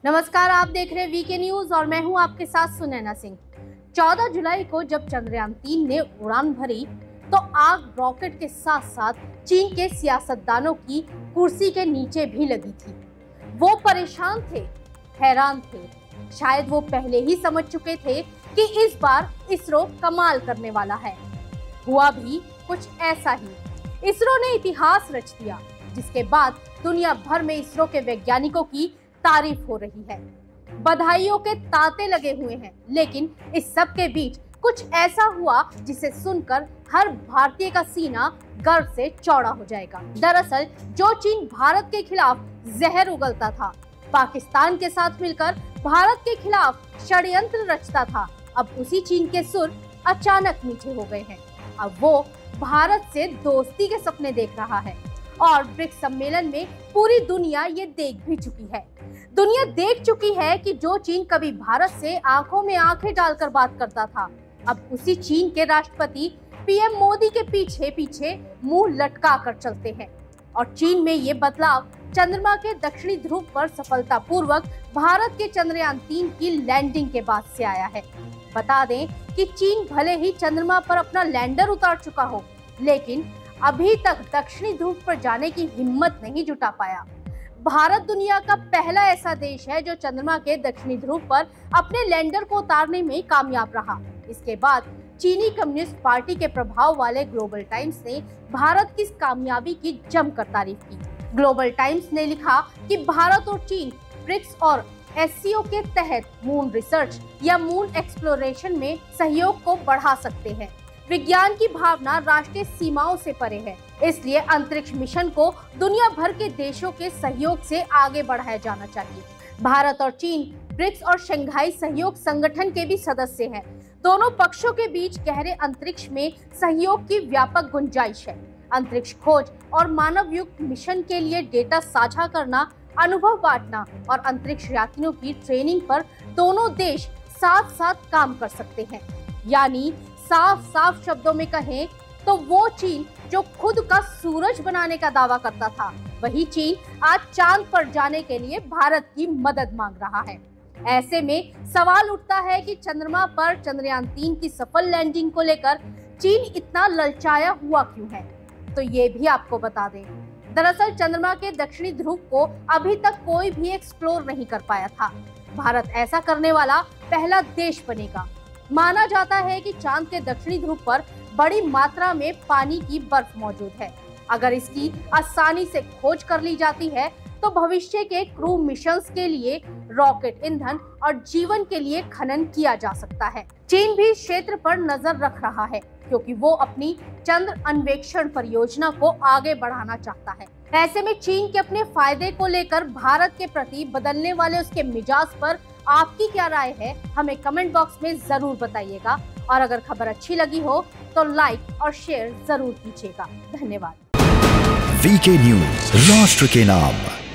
नमस्कार, आप देख रहे हैं वीके न्यूज और मैं हूं आपके साथ सुनैना सिंह। 14 जुलाई को जब चंद्रयान 3 ने उड़ान भरी तो आग रॉकेट के साथ साथ चीन के सियासतदानों की कुर्सी के नीचे भी लगी थी। वो परेशान थे, हैरान थे। शायद वो पहले ही समझ चुके थे कि इस बार इसरो कमाल करने वाला है। हुआ भी कुछ ऐसा ही। इसरो ने इतिहास रच दिया, जिसके बाद दुनिया भर में इसरो के वैज्ञानिकों की तारीफ हो रही है। बधाइयों के तांते लगे हुए हैं, लेकिन इस सब के बीच कुछ ऐसा हुआ जिसे सुनकर हर भारतीय का सीना गर्व से चौड़ा हो जाएगा। दरअसल जो चीन भारत के खिलाफ जहर उगलता था, पाकिस्तान के साथ मिलकर भारत के खिलाफ षड्यंत्र रचता था, अब उसी चीन के सुर अचानक मीठे हो गए हैं। अब वो भारत से दोस्ती के सपने देख रहा है और ब्रिक्स सम्मेलन में पूरी दुनिया ये देख भी चुकी है। दुनिया देख चुकी है कि जो चीन कभी भारत से आंखों में आंखें डालकर बात करता था, अब उसी चीन के राष्ट्रपति पीएम मोदी के पीछे पीछे मुंह लटका कर चलते हैं। और चीन में ये बदलाव चंद्रमा के दक्षिणी ध्रुव पर सफलतापूर्वक भारत के चंद्रयान 3 की लैंडिंग के बाद से आया है। बता दें कि चीन भले ही चंद्रमा पर अपना लैंडर उतार चुका हो, लेकिन अभी तक दक्षिणी ध्रुव पर जाने की हिम्मत नहीं जुटा पाया। भारत दुनिया का पहला ऐसा देश है जो चंद्रमा के दक्षिणी ध्रुव पर अपने लैंडर को उतारने में कामयाब रहा। इसके बाद चीनी कम्युनिस्ट पार्टी के प्रभाव वाले ग्लोबल टाइम्स ने भारत की इस कामयाबी की जमकर तारीफ की। ग्लोबल टाइम्स ने लिखा कि भारत और चीन ब्रिक्स और एससीओ के तहत मून रिसर्च या मून एक्सप्लोरेशन में सहयोग को बढ़ा सकते हैं। विज्ञान की भावना राष्ट्रीय सीमाओं से परे है, इसलिए अंतरिक्ष मिशन को दुनिया भर के देशों के सहयोग से आगे बढ़ाया जाना चाहिए। भारत और चीन ब्रिक्स और शंघाई सहयोग संगठन के भी सदस्य हैं। दोनों पक्षों के बीच गहरे अंतरिक्ष में सहयोग की व्यापक गुंजाइश है। अंतरिक्ष खोज और मानव युक्त मिशन के लिए डेटा साझा करना, अनुभव बांटना और अंतरिक्ष यात्रियों की ट्रेनिंग पर दोनों देश साथ साथ काम कर सकते हैं। यानी साफ शब्दों में कहें तो वो चीन जो खुद का सूरज बनाने का दावा करता था, वही चीन आज चांद पर जाने के लिए भारत की मदद मांग रहा है। ऐसे में सवाल उठता है कि चंद्रमा पर चंद्रयान 3 की सफल लैंडिंग को लेकर चीन इतना ललचाया हुआ क्यों है, तो ये भी आपको बता दें। दरअसल चंद्रमा के दक्षिणी ध्रुव को अभी तक कोई भी एक्सप्लोर नहीं कर पाया था। भारत ऐसा करने वाला पहला देश बनेगा। माना जाता है कि चांद के दक्षिणी ध्रुव पर बड़ी मात्रा में पानी की बर्फ मौजूद है। अगर इसकी आसानी से खोज कर ली जाती है तो भविष्य के क्रू मिशंस के लिए रॉकेट ईंधन और जीवन के लिए खनन किया जा सकता है। चीन भी इस क्षेत्र पर नजर रख रहा है, क्योंकि वो अपनी चंद्र अन्वेषण परियोजना को आगे बढ़ाना चाहता है। ऐसे में चीन के अपने फायदे को लेकर भारत के प्रति बदलने वाले उसके मिजाज पर आपकी क्या राय है, हमें कमेंट बॉक्स में जरूर बताइएगा। और अगर खबर अच्छी लगी हो तो लाइक और शेयर जरूर कीजिएगा। धन्यवाद। वीके न्यूज, राष्ट्र के नाम।